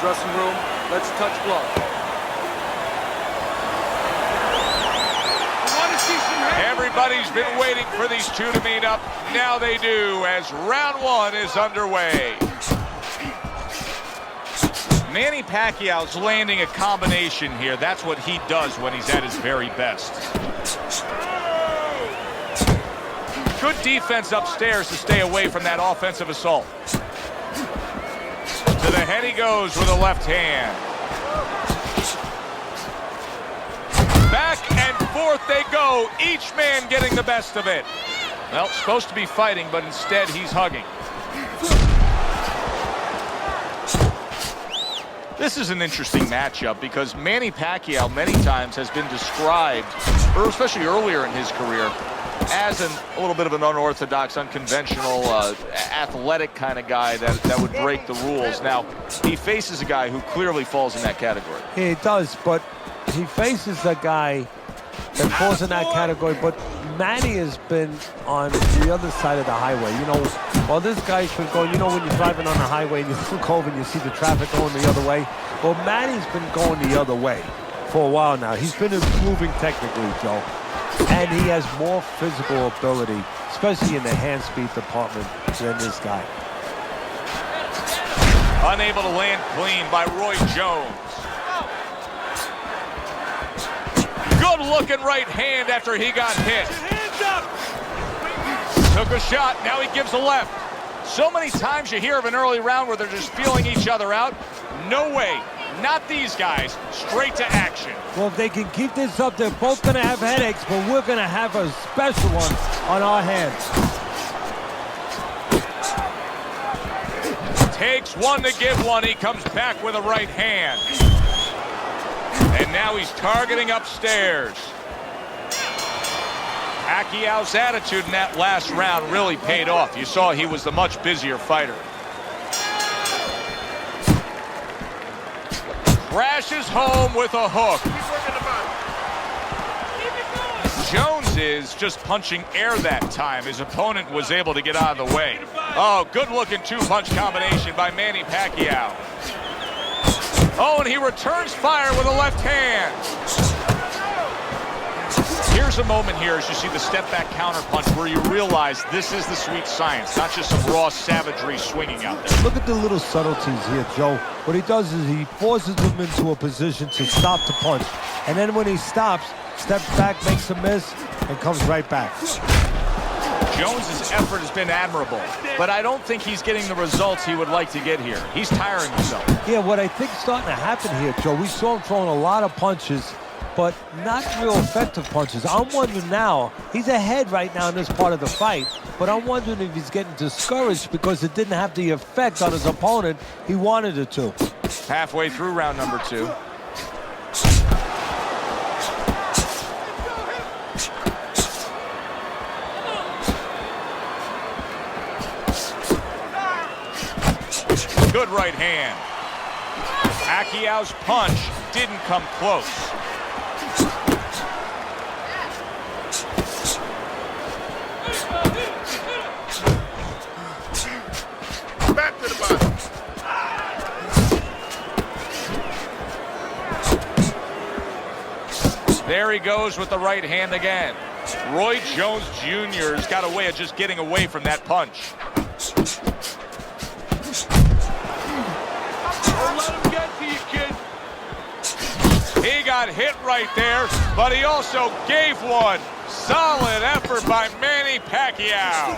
Dressing room, let's touch gloves. Everybody's been waiting for these two to meet up. Now they do, as round one is underway. Manny Pacquiao's landing a combination here. That's what he does when he's at his very best. Good defense upstairs to stay away from that offensive assault. To the head he goes with a left hand. Back and forth they go, each man getting the best of it. Well, supposed to be fighting, but instead he's hugging. This is an interesting matchup because Manny Pacquiao many times has been described, or especially earlier in his career, as a little bit of an unorthodox, unconventional, athletic kind of guy that would break the rules. Now, he faces a guy who clearly falls in that category. He does, but he faces a guy that falls in that category, but Manny has been on the other side of the highway. You know, while this guy's been going, you know, when you're driving on the highway and you look over and you see the traffic going the other way, well, Manny's been going the other way for a while now. He's been improving technically, Joe, and he has more physical ability, especially in the hand speed department, than this guy. Unable to land clean by Roy Jones. Good looking right hand after he got hit. Hands up! Took a shot, now he gives a left. So many times you hear of an early round where they're just feeling each other out. No way, not these guys, straight to action. Well, if they can keep this up, they're both gonna have headaches, but we're gonna have a special one on our hands. Takes one to give one, he comes back with a right hand. And now he's targeting upstairs. Pacquiao's attitude in that last round really paid off. You saw he was the much busier fighter. Crashes home with a hook. Jones is just punching air that time. His opponent was able to get out of the way. Oh, good-looking two-punch combination by Manny Pacquiao. Oh, and he returns fire with a left hand. Here's a moment here as you see the step-back counterpunch where you realize this is the sweet science, not just some raw savagery swinging out there. Look at the little subtleties here, Joe. What he does is he forces him into a position to stop the punch. And then when he stops, steps back, makes a miss, and comes right back. Jones's effort has been admirable, but I don't think he's getting the results he would like to get here. He's tiring himself. Yeah, what I think is starting to happen here, Joe, we saw him throwing a lot of punches, but not real effective punches. I'm wondering now, he's ahead right now in this part of the fight, but I'm wondering if he's getting discouraged because it didn't have the effect on his opponent he wanted it to. Halfway through round number two. Good right hand. Pacquiao's punch didn't come close. Back to the bottom. There he goes with the right hand again. Roy Jones Jr.'s got a way of just getting away from that punch. He got hit right there, but he also gave one. Solid effort by Manny Pacquiao.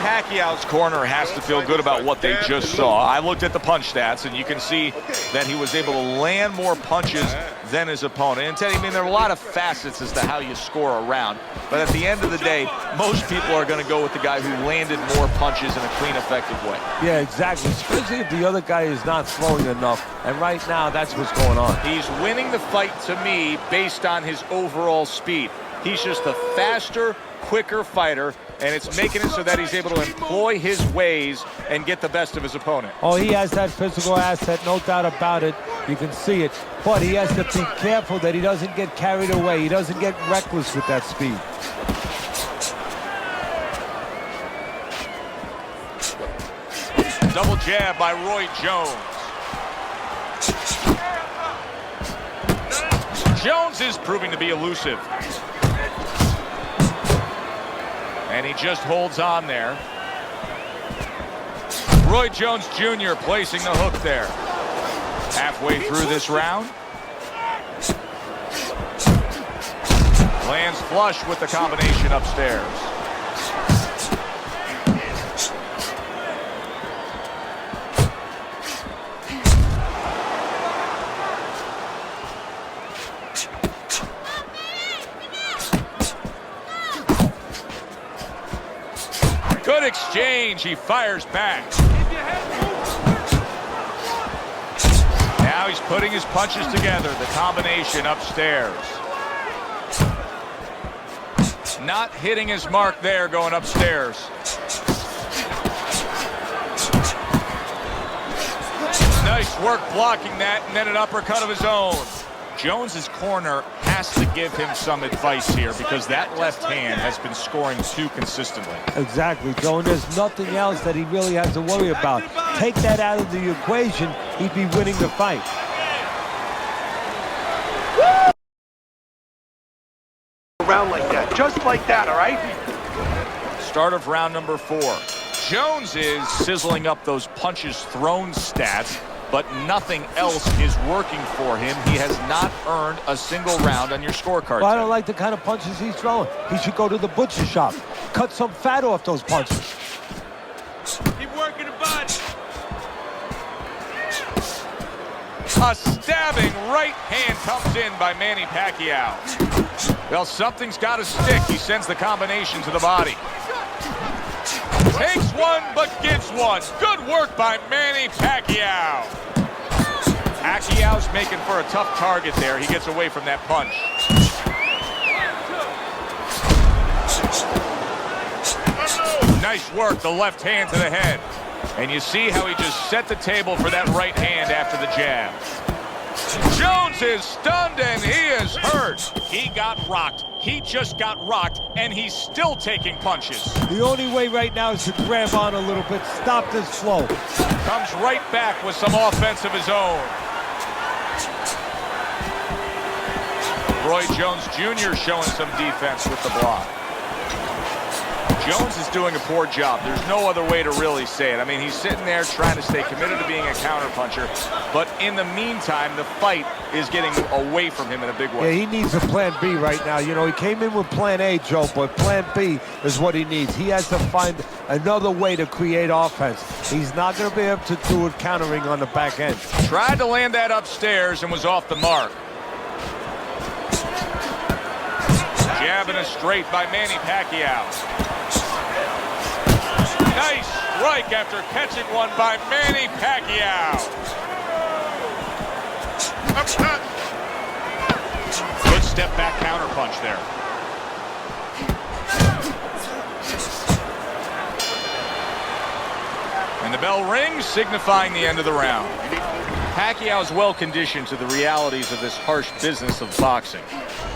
Pacquiao's corner has to feel good about what they just saw. I looked at the punch stats, and you can see that he was able to land more punches than his opponent. And Teddy, I mean, there are a lot of facets as to how you score a round. But at the end of the day, most people are going to go with the guy who landed more punches in a clean, effective way. Yeah, exactly, especially if the other guy is not throwing enough. And right now, that's what's going on. He's winning the fight, to me, based on his overall speed. He's just a faster, quicker fighter, and it's making it so that he's able to employ his ways and get the best of his opponent. Oh, he has that physical asset, no doubt about it. You can see it. But he has to be careful that he doesn't get carried away. He doesn't get reckless with that speed. Double jab by Roy Jones. Jones is proving to be elusive. And he just holds on there. Roy Jones Jr. placing the hook there. Halfway through this round. Lands flush with the combination upstairs. Good exchange. He fires back. Now he's putting his punches together. The combination upstairs. Not hitting his mark there going upstairs. Nice work blocking that, and then an uppercut of his own. Jones's corner has to give him some advice here because that left hand has been scoring too consistently. Exactly, Joe, and there's nothing else that he really has to worry about. Take that out of the equation, he'd be winning the fight. Around like that, just like that, all right? Start of round number 4. Jones is sizzling up those punches thrown stats, but nothing else is working for him. He has not earned a single round on your scorecard. Well, I don't like the kind of punches he's throwing. He should go to the butcher shop. Cut some fat off those punches. Keep working the body. A stabbing right hand comes in by Manny Pacquiao. Well, something's got to stick. He sends the combination to the body. Takes one, but gives one. Good work by Manny Pacquiao. Pacquiao's making for a tough target there. He gets away from that punch. Nice work, the left hand to the head. And you see how he just set the table for that right hand after the jab. Jones is stunned and he is hurt. He got rocked. He just got rocked, and he's still taking punches. The only way right now is to grab on a little bit, stop this flow. Comes right back with some offense of his own. Roy Jones Jr. showing some defense with the block. Jones is doing a poor job. There's no other way to really say it. I mean, he's sitting there trying to stay committed to being a counterpuncher, but in the meantime, the fight is getting away from him in a big way. Yeah, he needs a plan B right now. You know, he came in with plan A, Joe, but plan B is what he needs. He has to find another way to create offense. He's not going to be able to do it countering on the back end. Tried to land that upstairs and was off the mark. Jabbing a straight by Manny Pacquiao. Nice strike after catching one by Manny Pacquiao. Good step back counter punch there. And the bell rings, signifying the end of the round. Pacquiao is well conditioned to the realities of this harsh business of boxing.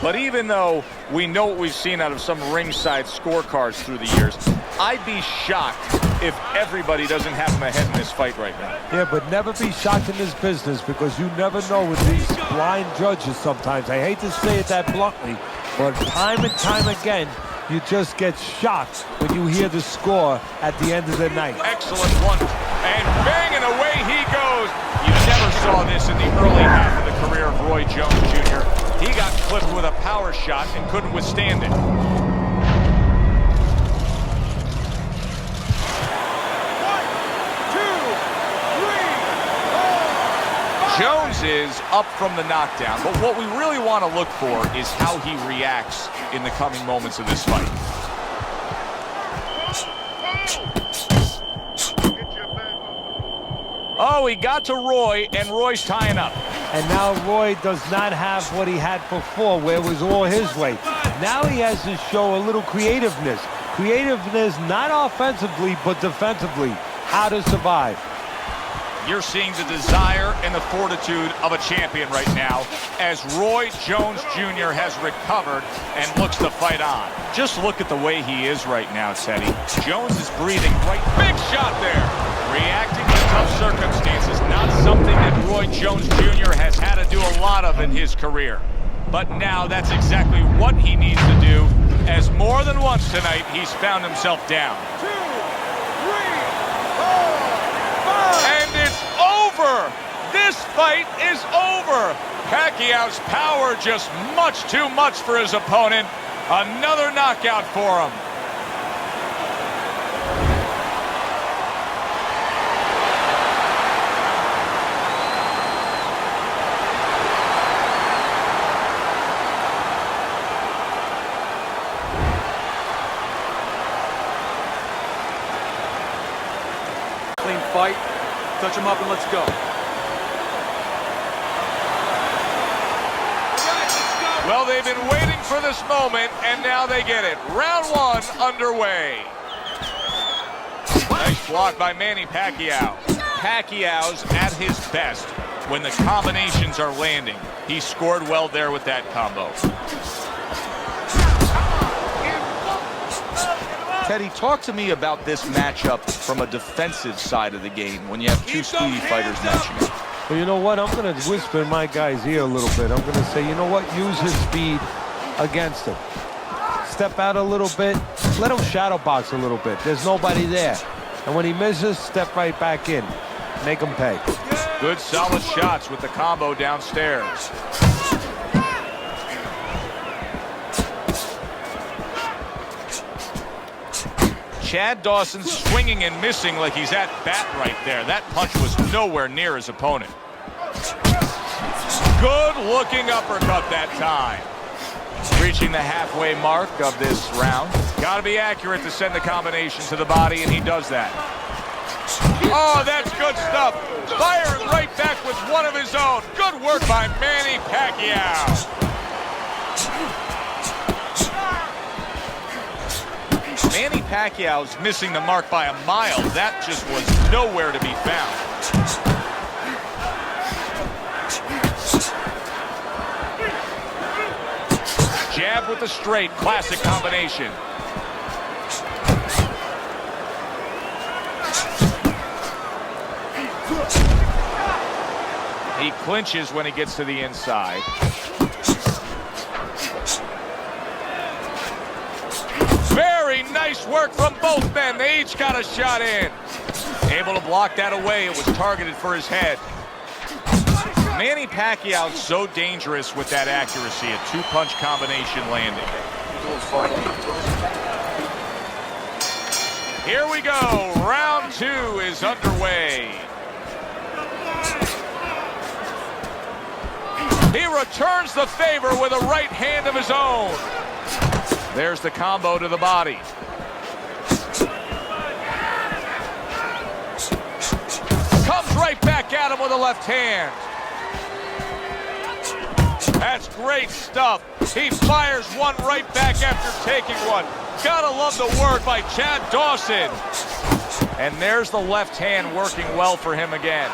But even though we know what we've seen out of some ringside scorecards through the years, I'd be shocked if everybody doesn't have him ahead in this fight right now. Yeah, but never be shocked in this business because you never know with these blind judges sometimes. I hate to say it that bluntly, but time and time again, you just get shocked when you hear the score at the end of the night. Excellent one. And banging away he goes. You never saw this in the early half of the career of Roy Jones Jr. He got clipped with a power shot and couldn't withstand it. 1, 2, 3, 4. Jones is up from the knockdown, but what we really want to look for is how he reacts in the coming moments of this fight. Oh, he got to Roy, and Roy's tying up. And now Roy does not have what he had before, where it was all his way. Now he has to show a little creativeness. Creativeness, not offensively, but defensively. How to survive. You're seeing the desire and the fortitude of a champion right now as Roy Jones Jr. has recovered and looks to fight on. Just look at the way he is right now, Teddy. Jones is breathing right. Big shot there. Reacting in his career. But now that's exactly what he needs to do, as more than once tonight he's found himself down. 2, 3, 4, 5. And it's over! This fight is over! Pacquiao's power just much too much for his opponent. Another knockout for him. Clean fight. Touch him up and let's go. Well, they've been waiting for this moment, and now they get it. Round 1 underway. Nice block by Manny Pacquiao. Pacquiao's at his best when the combinations are landing. He scored well there with that combo. Teddy, talk to me about this matchup from a defensive side of the game when you have two speedy fighters matching up. Well, you know what? I'm going to whisper in my guy's ear a little bit. I'm going to say, you know what? Use his speed against him. Step out a little bit. Let him shadow box a little bit. There's nobody there. And when he misses, step right back in. Make him pay. Good solid shots with the combo downstairs. Chad Dawson swinging and missing like he's at bat right there. That punch was nowhere near his opponent. Good looking uppercut that time. Reaching the halfway mark of this round. Got to be accurate to send the combination to the body, and he does that. Oh, that's good stuff. Firing right back with one of his own. Good work by Manny Pacquiao. Manny Pacquiao's missing the mark by a mile. That just was nowhere to be found. Jab with the straight, classic combination. He clinches when he gets to the inside. Very nice work from both men. They each got a shot in. Able to block that away. It was targeted for his head. Manny Pacquiao so dangerous with that accuracy. A two-punch combination landing. Here we go. Round 2 is underway. He returns the favor with a right hand of his own. There's the combo to the body. Comes right back at him with a left hand. That's great stuff. He fires one right back after taking one. Gotta love the work by Chad Dawson. And there's the left hand working well for him again.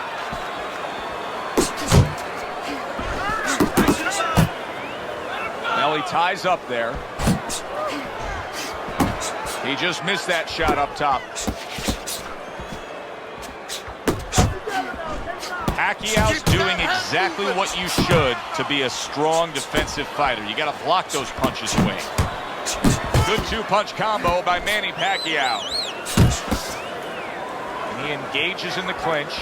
Well, he ties up there. He just missed that shot up top. Pacquiao's doing exactly what you should to be a strong defensive fighter. You got to block those punches away. Good two-punch combo by Manny Pacquiao. And he engages in the clinch.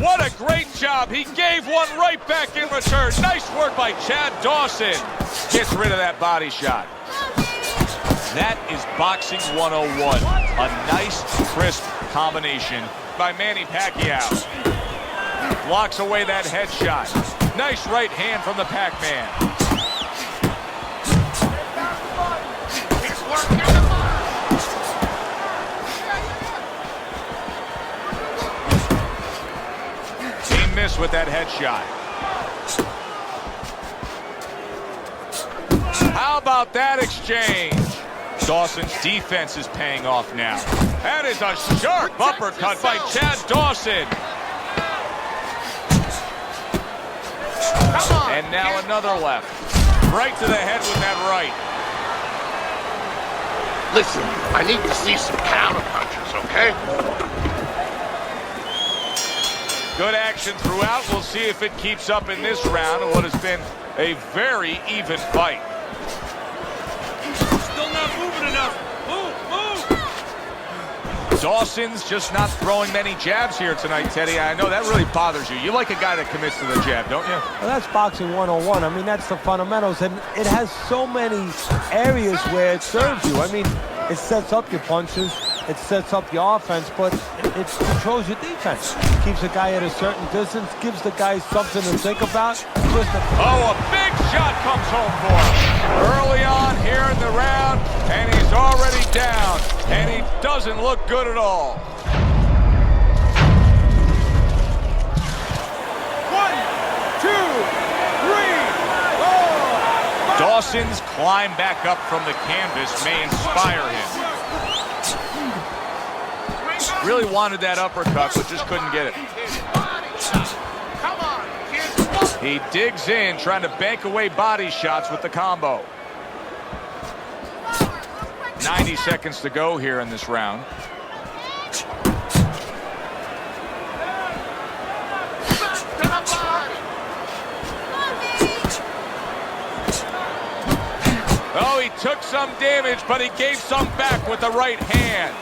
What a great job. He gave one right back in return. Nice work by Chad Dawson. Gets rid of that body shot. That is boxing 101. A nice, crisp combination by Manny Pacquiao. Blocks away that headshot. Nice right hand from the Pac-Man. He missed with that headshot. How about that exchange? Dawson's defense is paying off now. That is a sharp uppercut by Chad Dawson. And now another left. Right to the head with that right. Listen, I need to see some counter punches, okay? Good action throughout. We'll see if it keeps up in this round of what has been a very even fight. Still not moving enough. Move. Dawson's just not throwing many jabs here tonight, Teddy. I know that really bothers you. You like a guy that commits to the jab, don't you? Well, that's boxing 101. I mean, that's the fundamentals, and it has so many areas where it serves you. I mean, it sets up your punches, it sets up your offense, but it controls your defense. Keeps a guy at a certain distance, gives the guy something to think about. Oh, a big shot comes home for him. Early on here in the round, and he's already down, and he doesn't look good at all. 1, 2, 3, 4. Dawson's climb back up from the canvas may inspire him. Really wanted that uppercut, but just couldn't get it. He digs in, trying to bank away body shots with the combo. 90 seconds to go here in this round. Oh, he took some damage, but he gave some back with the right hand.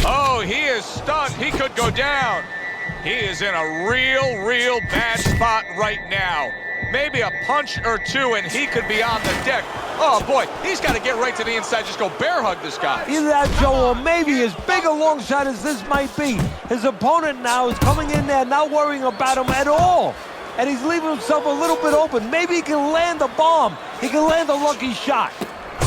Oh, he is stunned. He could go down. He is in a real bad spot right now. Maybe a punch or two, and he could be on the deck. Oh, boy, he's got to get right to the inside. Just go bear hug this guy. Either that, Joe, or maybe as big a long shot as this might be, his opponent now is coming in there not worrying about him at all. And he's leaving himself a little bit open. Maybe he can land a bomb. He can land a lucky shot.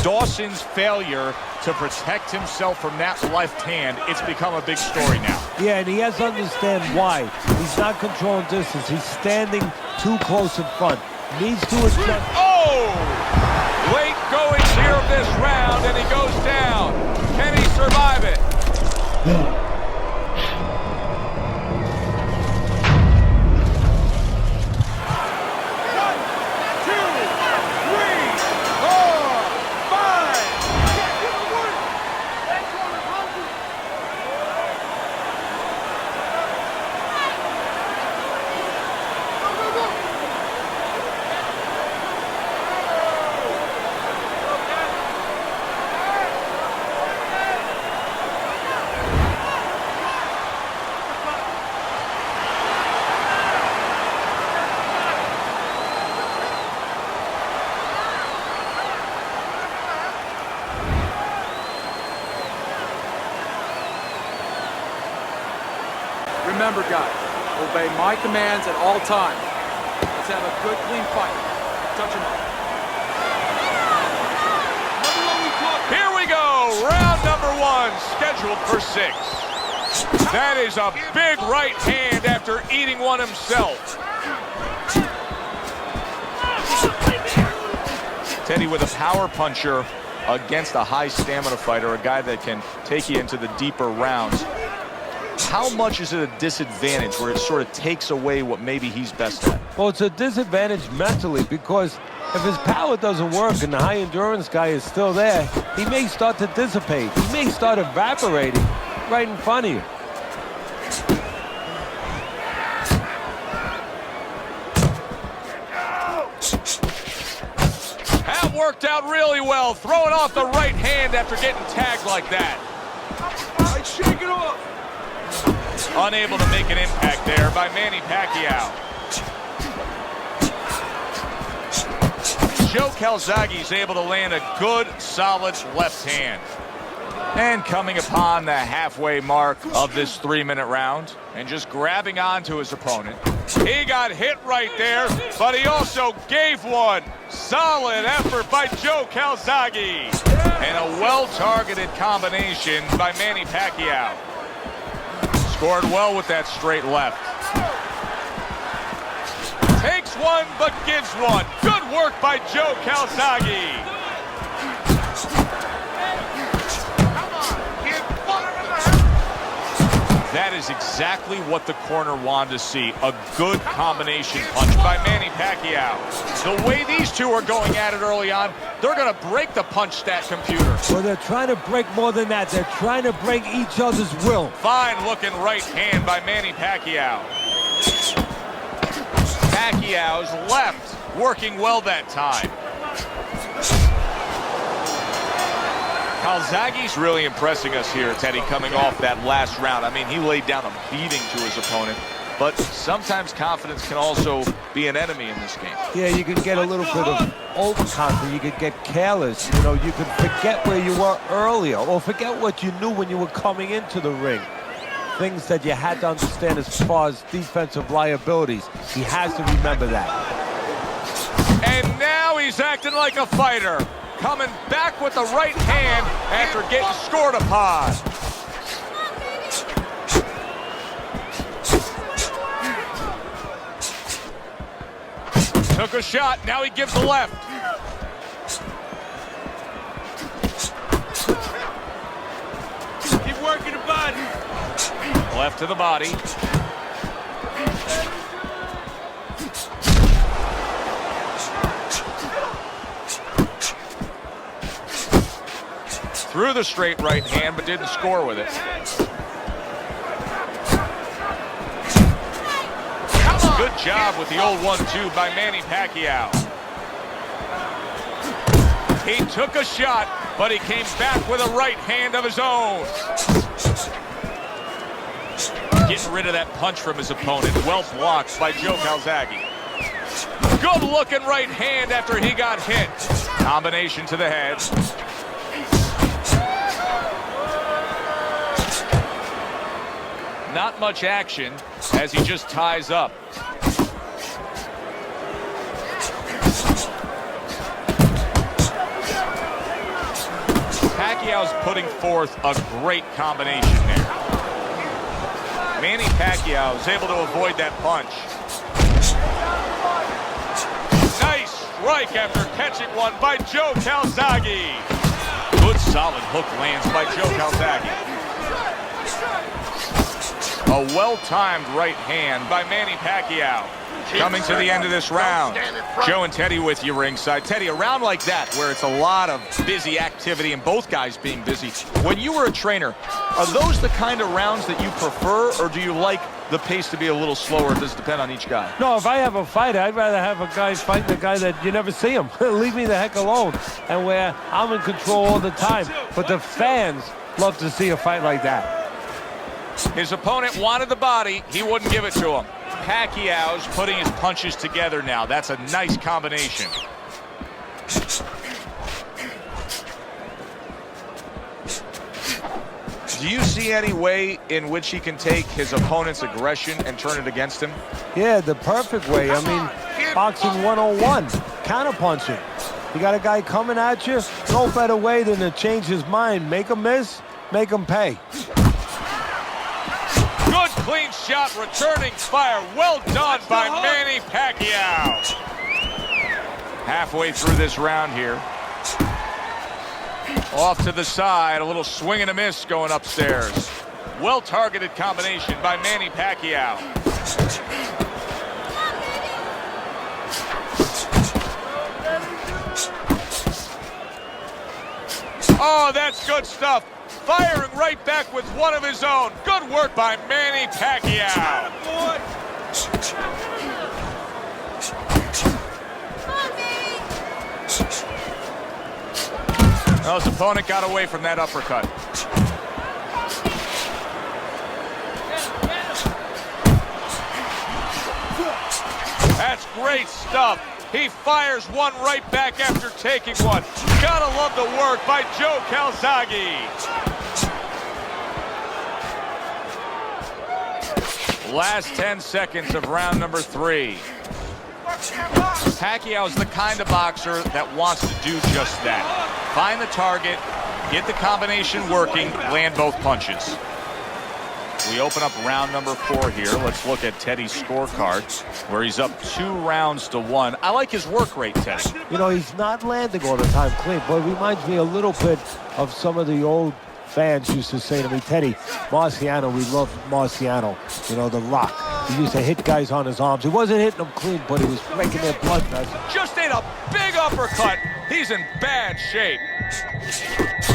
Dawson's failure to protect himself from that left hand, it's become a big story now. Yeah, and he has to understand why. He's not controlling distance. He's standing too close in front. Needs to adjust. Oh! Late goings here of this round, and he goes down. Can he survive it? Remember, guys, obey my commands at all times. Let's have a good, clean fight. Touch him up. Here we go, round number 1, scheduled for 6. That is a big right hand after eating one himself. Teddy with a power puncher against a high stamina fighter, a guy that can take you into the deeper rounds. How much is it a disadvantage where it sort of takes away what maybe he's best at? Well, it's a disadvantage mentally because if his power doesn't work and the high endurance guy is still there, he may start to dissipate. He may start evaporating right in front of you. That worked out really well, throwing off the right hand after getting tagged like that. Shake it off. Unable to make an impact there by Manny Pacquiao. Joe Calzaghe is able to land a good, solid left hand. And coming upon the halfway mark of this 3-minute round, and just grabbing onto his opponent. He got hit right there, but he also gave one. Solid effort by Joe Calzaghe. And a well-targeted combination by Manny Pacquiao. Scored well with that straight left. Takes one, but gives one. Good work by Joe Calzaghe. That that is exactly what the corner wanted to see. A good combination punch by Manny Pacquiao. The way these two are going at it early on, they're going to break the punch stat computer. Well, they're trying to break more than that. They're trying to break each other's will. Fine-looking right hand by Manny Pacquiao. Pacquiao's left working well that time. Calzaghe's really impressing us here, Teddy, coming off that last round. I mean, he laid down a beating to his opponent, but sometimes confidence can also be an enemy in this game. Yeah, you can get a little bit of overconfidence. You could get careless. You know, you could forget where you were earlier or forget what you knew when you were coming into the ring. Things that you had to understand as far as defensive liabilities. He has to remember that. And now he's acting like a fighter. Coming back with the right hand after getting scored upon. Took a shot, now he gives the left. Keep working the body. Left to the body. Threw the straight right hand, but didn't score with it. Good job with the old 1-2 by Manny Pacquiao. He took a shot, but he came back with a right hand of his own. Getting rid of that punch from his opponent. Well blocked by Joe Calzaghe. Good looking right hand after he got hit. Combination to the head. Not much action as he just ties up. Pacquiao's putting forth a great combination there. Manny Pacquiao is able to avoid that punch. Nice strike after catching one by Joe Calzaghe. Good solid hook lands by Joe Calzaghe. A well-timed right hand by Manny Pacquiao. Coming to the end of this round. Joe and Teddy with you ringside. Teddy, a round like that where it's a lot of busy activity and both guys being busy. When you were a trainer, are those the kind of rounds that you prefer, or do you like the pace to be a little slower? Does it depend on each guy? No, if I have a fight, I'd rather have a guy fighting a guy that you never see him. Leave me the heck alone. And where I'm in control all the time. But the fans love to see a fight like that. His opponent wanted the body. He wouldn't give it to him. Pacquiao's putting his punches together now. That's a nice combination. Do you see any way in which he can take his opponent's aggression and turn it against him? Yeah, the perfect way. I mean, boxing 101, counterpunching. You got a guy coming at you, no better way than to change his mind. Make him miss, make him pay. Good clean shot, returning fire. Well done by Manny Pacquiao. Halfway through this round here. Off to the side, a little swing and a miss going upstairs. Well-targeted combination by Manny Pacquiao. Oh, that's good stuff. Firing right back with one of his own. Good work by Manny Pacquiao. Well, his opponent got away from that uppercut. That's great stuff. He fires one right back after taking one. Gotta love the work by Joe Calzaghe. Last 10 seconds of round number 3. Pacquiao's the kind of boxer that wants to do just that. Find the target, get the combination working, land both punches. We open up round number 4 here. Let's look at Teddy's scorecard, where he's up 2 rounds to 1. I like his work rate, Teddy. You know, he's not landing all the time clean, but it reminds me a little bit of some of the old fans used to say to me, Teddy, Marciano, we love Marciano, you know, the Rock. He used to hit guys on his arms. He wasn't hitting them clean, but he was breaking their blood vessels. Just ate a big uppercut. He's in bad shape.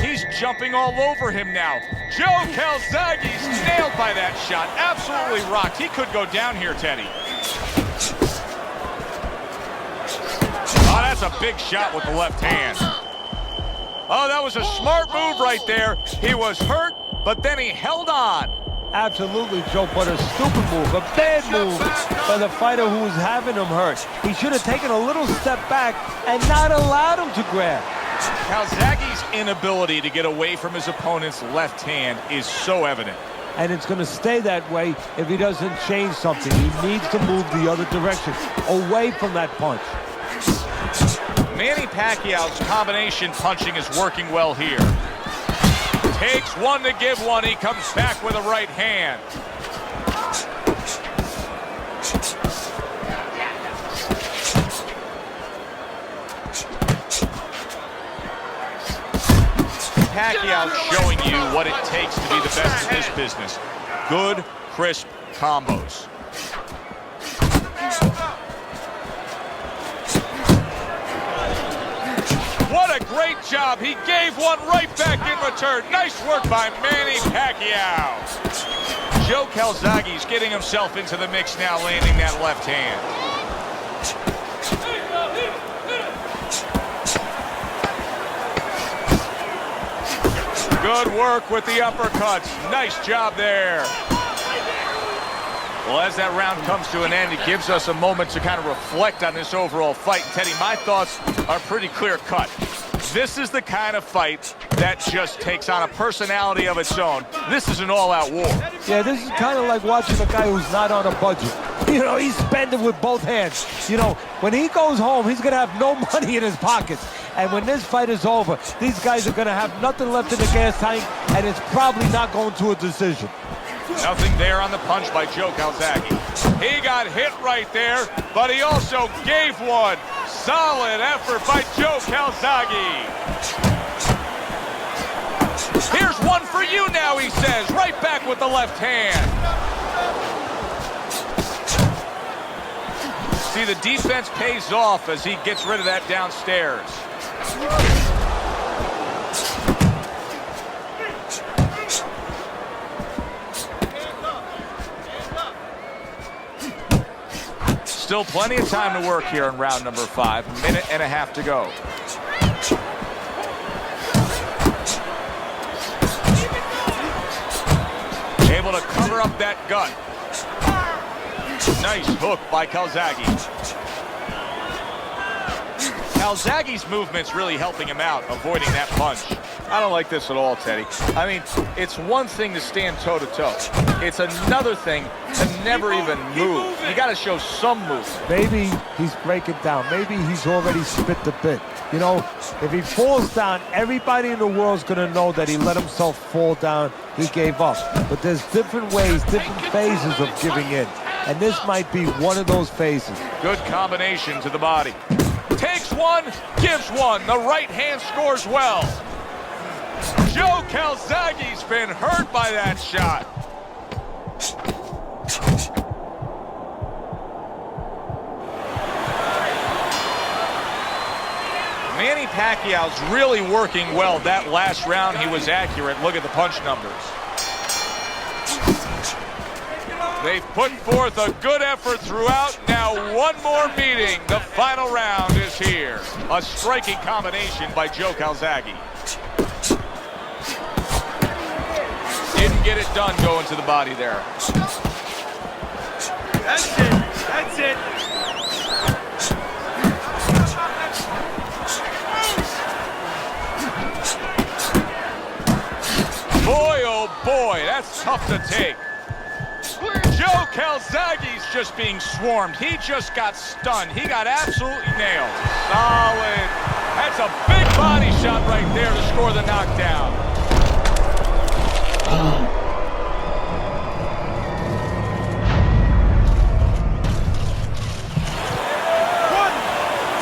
He's jumping all over him now. Joe Calzaghe's nailed by that shot. Absolutely rocked. He could go down here, Teddy. Oh, that's a big shot with the left hand. Oh, that was a smart move right there. He was hurt, but then he held on. Absolutely, Joe, but a stupid move, a bad move by the fighter who was having him hurt. He should have taken a little step back and not allowed him to grab. Calzaghe's inability to get away from his opponent's left hand is so evident. And it's going to stay that way if he doesn't change something. He needs to move the other direction, away from that punch. Manny Pacquiao's combination punching is working well here. Takes one to give one. He comes back with a right hand. Pacquiao showing you what it takes to be the best in this business. Good, crisp combos. What a great job. He gave one right back in return. Nice work by Manny Pacquiao. Joe Calzaghe's getting himself into the mix now, landing that left hand. Good work with the uppercuts. Nice job there. Well, as that round comes to an end, it gives us a moment to kind of reflect on this overall fight. Teddy, my thoughts are pretty clear-cut. This is the kind of fight that just takes on a personality of its own. This is an all-out war. Yeah, this is kind of like watching a guy who's not on a budget. You know, he's spending with both hands. You know, when he goes home, he's going to have no money in his pockets. And when this fight is over, these guys are going to have nothing left in the gas tank, and it's probably not going to a decision. Nothing there on the punch by Joe Calzaghe. He got hit right there, but he also gave one. Solid effort by Joe Calzaghe. Here's one for you now, he says. Right back with the left hand. See, the defense pays off as he gets rid of that downstairs. Still plenty of time to work here in round number 5. A minute and a half to go. Able to cover up that gut. Nice hook by Calzaghe. Calzaghe's movement's really helping him out, avoiding that punch. I don't like this at all, Teddy. I mean, it's one thing to stand toe-to-toe. It's another thing to never even move. You got to show some movement. Maybe he's breaking down. Maybe he's already spit the bit. You know, if he falls down, everybody in the world's going to know that he let himself fall down. He gave up. But there's different ways, different phases of giving in. And this might be one of those phases. Good combination to the body. Takes one, gives one. The right hand scores well. Joe Calzaghe's been hurt by that shot. Manny Pacquiao's really working well. That last round, he was accurate. Look at the punch numbers. They've put forth a good effort throughout. Now one more meeting. The final round is here. A striking combination by Joe Calzaghe. Didn't get it done going to the body there. That's it. That's it. Boy, oh boy, that's tough to take. Joe Calzaghe's just being swarmed. He just got stunned. He got absolutely nailed. Solid. That's a big body shot right there to score the knockdown. 1,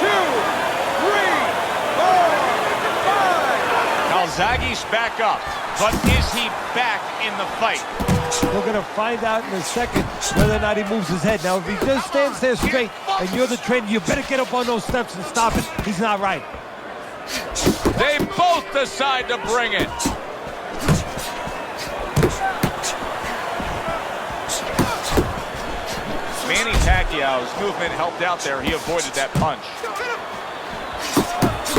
2, 3, 4, 5. Calzaghe's back up, but is he back in the fight? We're going to find out in a second whether or not he moves his head. Now, if he just stands there straight and you're the trainer, you better get up on those steps and stop it. He's not right. They both decide to bring it. Manny Pacquiao's movement helped out there. He avoided that punch.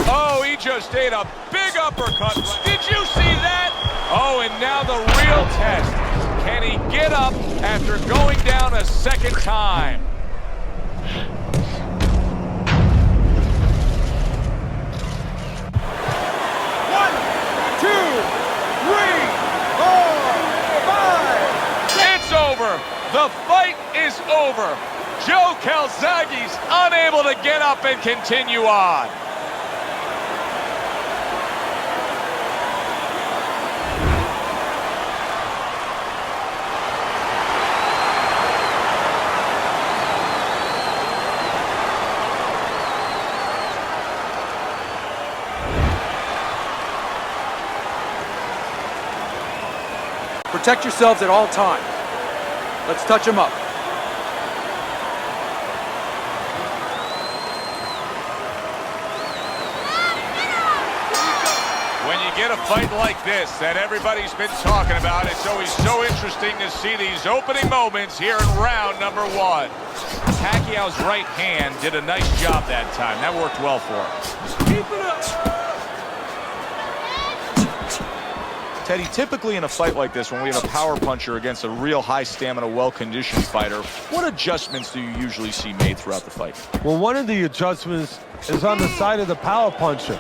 Oh, he just ate a big uppercut. Did you see that? Oh, and now the real test. Can he get up after going down a second time? One, two, three, four, five. It's over. The fight is over. Joe Calzaghe's unable to get up and continue on. Protect yourselves at all times. Let's touch him up. When you get a fight like this that everybody's been talking about, it's always so interesting to see these opening moments here in round number one. Pacquiao's right hand did a nice job that time. That worked well for him. Keep it up. Teddy, typically in a fight like this, when we have a power puncher against a real high-stamina, well-conditioned fighter, what adjustments do you usually see made throughout the fight? Well, one of the adjustments is on the side of the power puncher.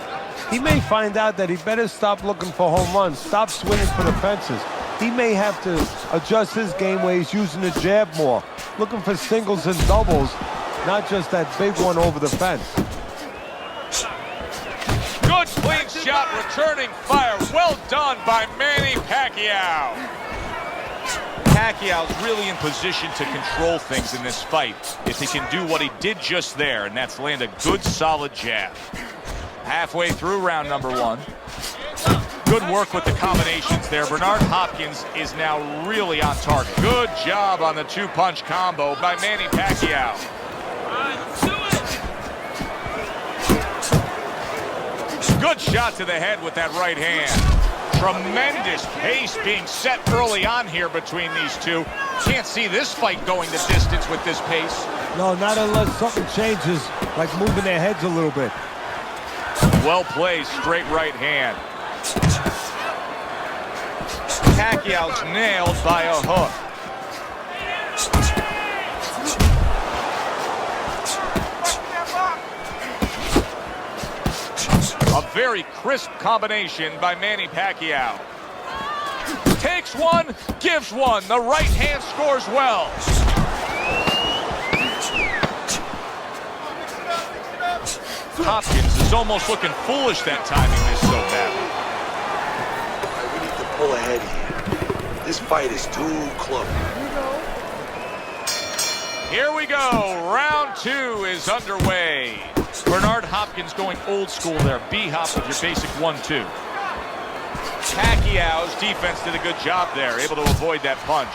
He may find out that he better stop looking for home runs, stop swinging for the fences. He may have to adjust his game where he's using the jab more, looking for singles and doubles, not just that big one over the fence. Good clean shot, returning fire. Well done by Manny Pacquiao. Pacquiao's really in position to control things in this fight if he can do what he did just there, and that's land a good, solid jab. Halfway through round number one. Good work with the combinations there. Bernard Hopkins is now really on target. Good job on the two-punch combo by Manny Pacquiao. Good shot to the head with that right hand. Tremendous pace being set early on here between these two. Can't see this fight going the distance with this pace. No, not unless something changes, like moving their heads a little bit. Well played, straight right hand. Pacquiao's nailed by a hook. A very crisp combination by Manny Pacquiao. Takes one, gives one. The right hand scores well. Hopkins is almost looking foolish that time he missed so badly. We need to pull ahead here. This fight is too close. Here we go. Round two is underway. Bernard Hopkins going old school there. B-hop with your basic 1-2. Pacquiao's defense did a good job there, able to avoid that punch.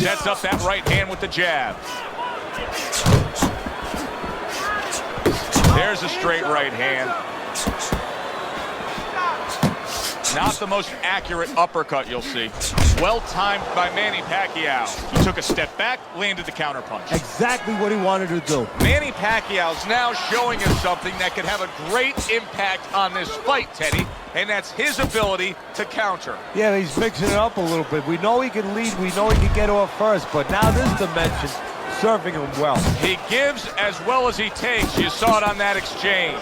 Sets up that right hand with the jab. There's a straight right hand. Not the most accurate uppercut you'll see. Well timed by Manny Pacquiao. He took a step back, landed the counterpunch. Exactly what he wanted to do. Manny Pacquiao's now showing us something that could have a great impact on this fight, Teddy, and that's his ability to counter. Yeah, he's mixing it up a little bit. We know he can lead, we know he can get off first, but now this dimension, serving him well. He gives as well as he takes. You saw it on that exchange.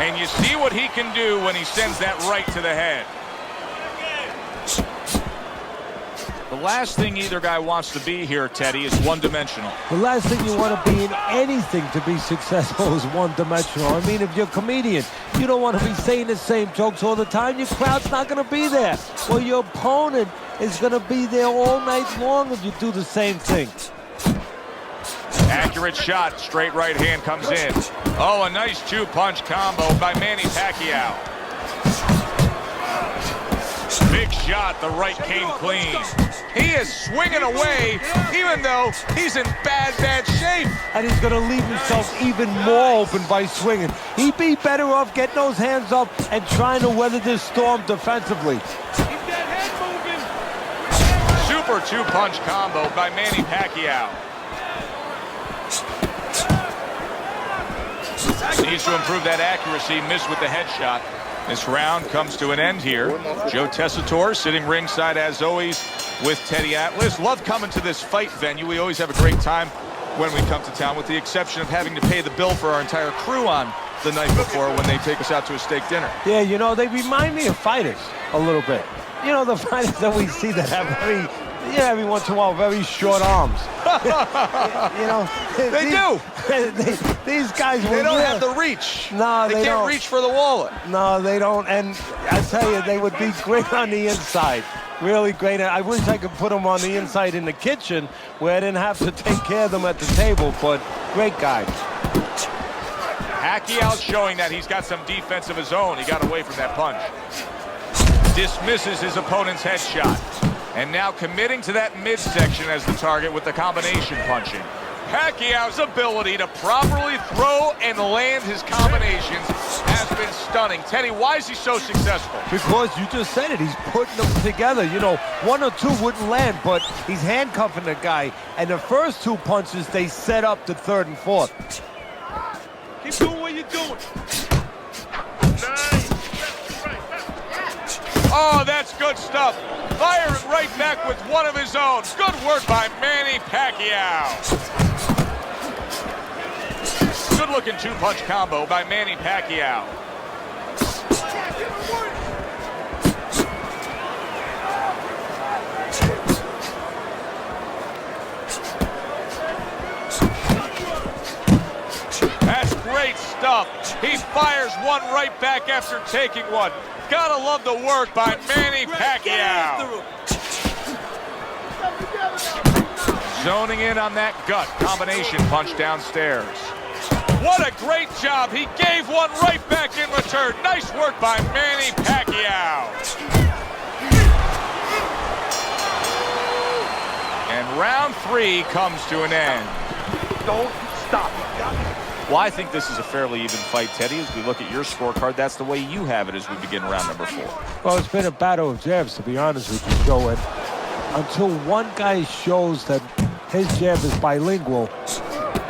And you see what he can do when he sends that right to the head. The last thing either guy wants to be here, Teddy, is one-dimensional. The last thing you want to be in anything to be successful is one-dimensional. I mean, if you're a comedian, you don't want to be saying the same jokes all the time. Your crowd's not going to be there. Well, your opponent is going to be there all night long if you do the same thing. Accurate shot, straight right hand comes in. Oh, a nice two-punch combo by Manny Pacquiao. Big shot, the right came clean. He is swinging away, even though he's in bad shape. And he's going to leave himself even more open by swinging. He'd be better off getting those hands up and trying to weather this storm defensively. Keep that head moving. Super two-punch combo by Manny Pacquiao. Needs to improve that accuracy, missed with the headshot. This round comes to an end here. Joe Tessitore sitting ringside as always with Teddy Atlas. Love coming to this fight venue. We always have a great time when we come to town, with the exception of having to pay the bill for our entire crew on the night before when they take us out to a steak dinner. Yeah, you know, they remind me of fighters a little bit. You know, the fighters that we see that have every once in a while, very short arms. You know, these guys. They don't have the reach. No, they can't reach for the wallet. No, they don't. And I tell you, they would be great on the inside. Really great. I wish I could put them on the inside in the kitchen where I didn't have to take care of them at the table. But great guys. Pacquiao showing that he's got some defense of his own. He got away from that punch. Dismisses his opponent's headshot. And now committing to that midsection as the target with the combination punching. Pacquiao's ability to properly throw and land his combinations has been stunning. Teddy, why is he so successful? Because you just said it, he's putting them together. You know, one or two wouldn't land, but he's handcuffing the guy. And the first two punches, they set up the third and fourth. Keep doing what you're doing. Oh, that's good stuff. Firing right back with one of his own. Good work by Manny Pacquiao. Good-looking two-punch combo by Manny Pacquiao. That's great stuff. He fires one right back after taking one. Gotta love the work by Manny Pacquiao. Zoning in on that gut combination punch downstairs. What a great job. He gave one right back in return. Nice work by Manny Pacquiao. And round three comes to an end. Don't stop. Well, I think this is a fairly even fight, Teddy. As we look at your scorecard, that's the way you have it as we begin round number 4. Well, it's been a battle of jabs, to be honest with you, Joe. And until one guy shows that his jab is bilingual,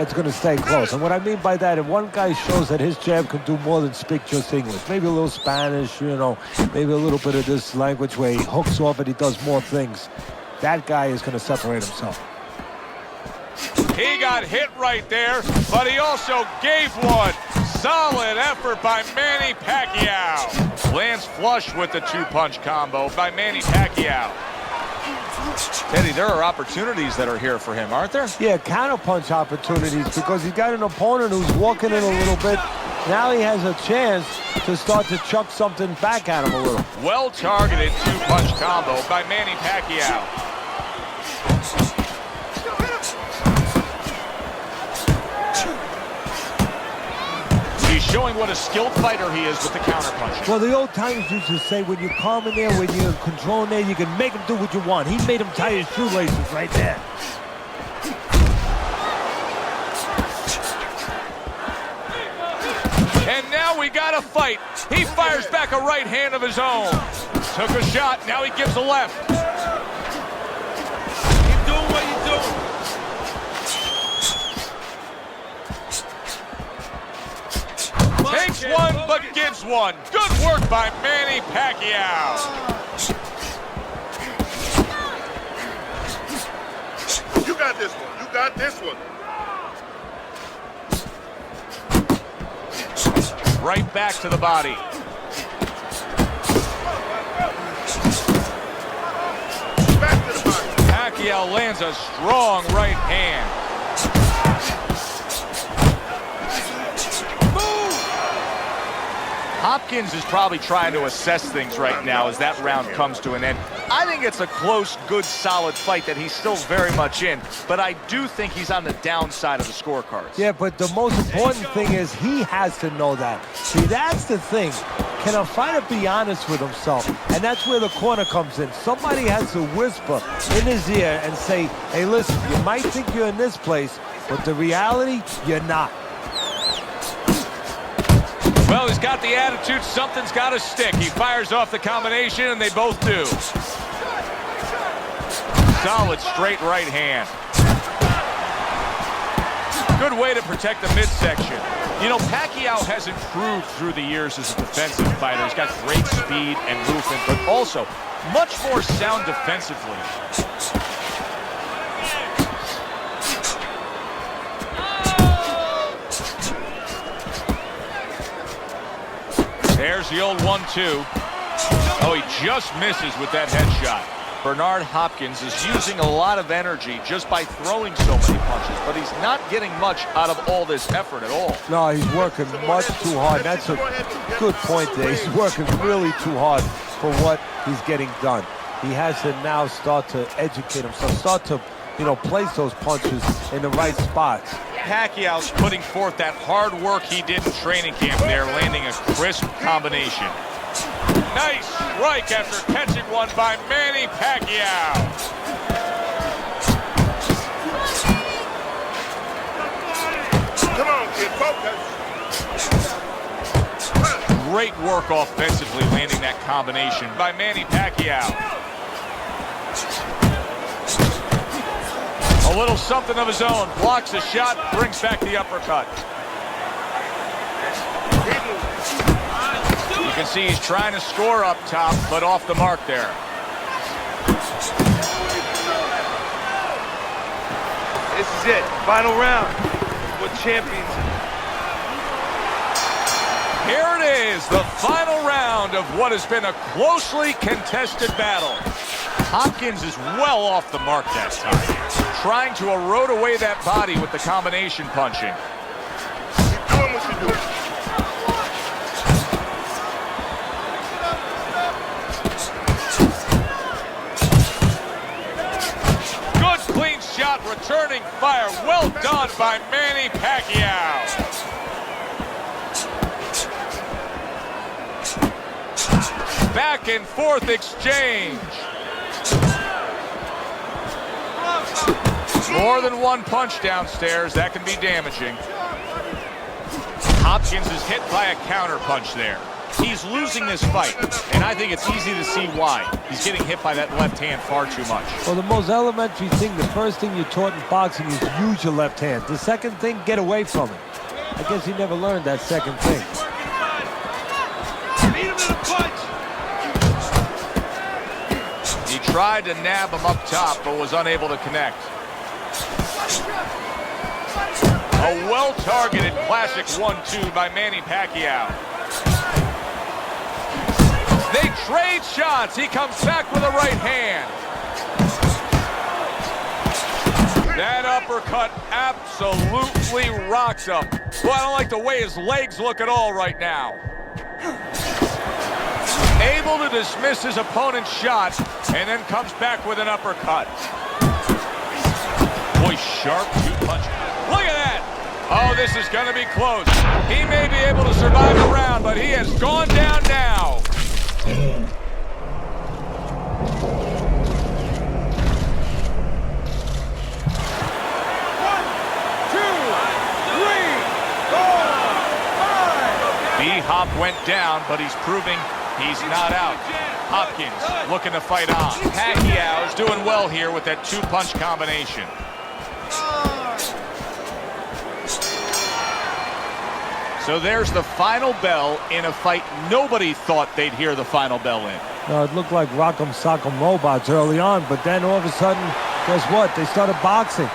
it's going to stay close. And what I mean by that, if one guy shows that his jab can do more than speak just English, maybe a little Spanish, you know, maybe a little bit of this language where he hooks off and he does more things, that guy is going to separate himself. He got hit right there, but he also gave one. Solid effort by Manny Pacquiao. Lands flush with the two-punch combo by Manny Pacquiao. Teddy, there are opportunities that are here for him, aren't there? Yeah, counterpunch opportunities, because he's got an opponent who's walking in a little bit. Now he has a chance to start to chuck something back at him a little. Well-targeted two-punch combo by Manny Pacquiao. Showing what a skilled fighter he is with the counterpunching. Well, the old timers used to say, when you're calm in there, when you're controlling there, you can make him do what you want. He made him tie his shoelaces right there. And now we got a fight. He fires back a right hand of his own. Took a shot, now he gives a left. Keep doing what you're doing. Takes one, but gives one. Good work by Manny Pacquiao. You got this one. You got this one. Right back to the body. Back to the body. Pacquiao lands a strong right hand. Hopkins is probably trying to assess things right now as that round comes to an end. I think it's a close, good, solid fight that he's still very much in, but I do think he's on the downside of the scorecards. Yeah, but the most important thing is he has to know that. See, that's the thing. Can a fighter be honest with himself? And that's where the corner comes in. Somebody has to whisper in his ear and say, hey, listen, you might think you're in this place, but the reality, you're not. Well, he's got the attitude, something's got to stick. He fires off the combination, and they both do. Solid straight right hand. Good way to protect the midsection. You know, Pacquiao has improved through the years as a defensive fighter. He's got great speed and movement, but also much more sound defensively. There's the old 1-2. Oh, he just misses with that headshot. Bernard Hopkins is using a lot of energy just by throwing so many punches, but he's not getting much out of all this effort at all. No, he's working much too hard. That's a good point there. He's working really too hard for what he's getting done. He has to now start to educate himself, start to, you know, place those punches in the right spots. Pacquiao's putting forth that hard work he did in training camp there, landing a crisp combination. Nice strike after catching one by Manny Pacquiao. Come on, kid, focus. Great work offensively, landing that combination by Manny Pacquiao. A little something of his own. Blocks a shot, brings back the uppercut. You can see he's trying to score up top, but off the mark there. This is it. Final round. What champions? Here it is, the final round of what has been a closely contested battle. Hopkins is well off the mark that time, trying to erode away that body with the combination punching. Keep doing what you're doing. Good clean shot, returning fire. Well done by Manny Pacquiao. Back and forth exchange. More than one punch downstairs, that can be damaging. Hopkins is hit by a counter punch there. He's losing this fight, and I think it's easy to see why. He's getting hit by that left hand far too much. Well, the most elementary thing, the first thing you're taught in boxing is use your left hand. The second thing, get away from it. I guess he never learned that second thing. Beat him to the punch. He tried to nab him up top, but was unable to connect. A well-targeted classic 1-2 by Manny Pacquiao. They trade shots. He comes back with a right hand. That uppercut absolutely rocks him. Well, I don't like the way his legs look at all right now. Able to dismiss his opponent's shot, and then comes back with an uppercut. Boy, sharp two punch. Look at that. Oh, this is going to be close. He may be able to survive the round, but he has gone down now. 1, 2, 3, 4, 5. B-Hop went down, but he's proving he's not out. Hopkins looking to fight on. Pacquiao is doing well here with that two-punch combination. So there's the final bell in a fight nobody thought they'd hear the final bell in. It looked like Rock'em Sock'em Robots early on, but then all of a sudden, guess what? They started boxing.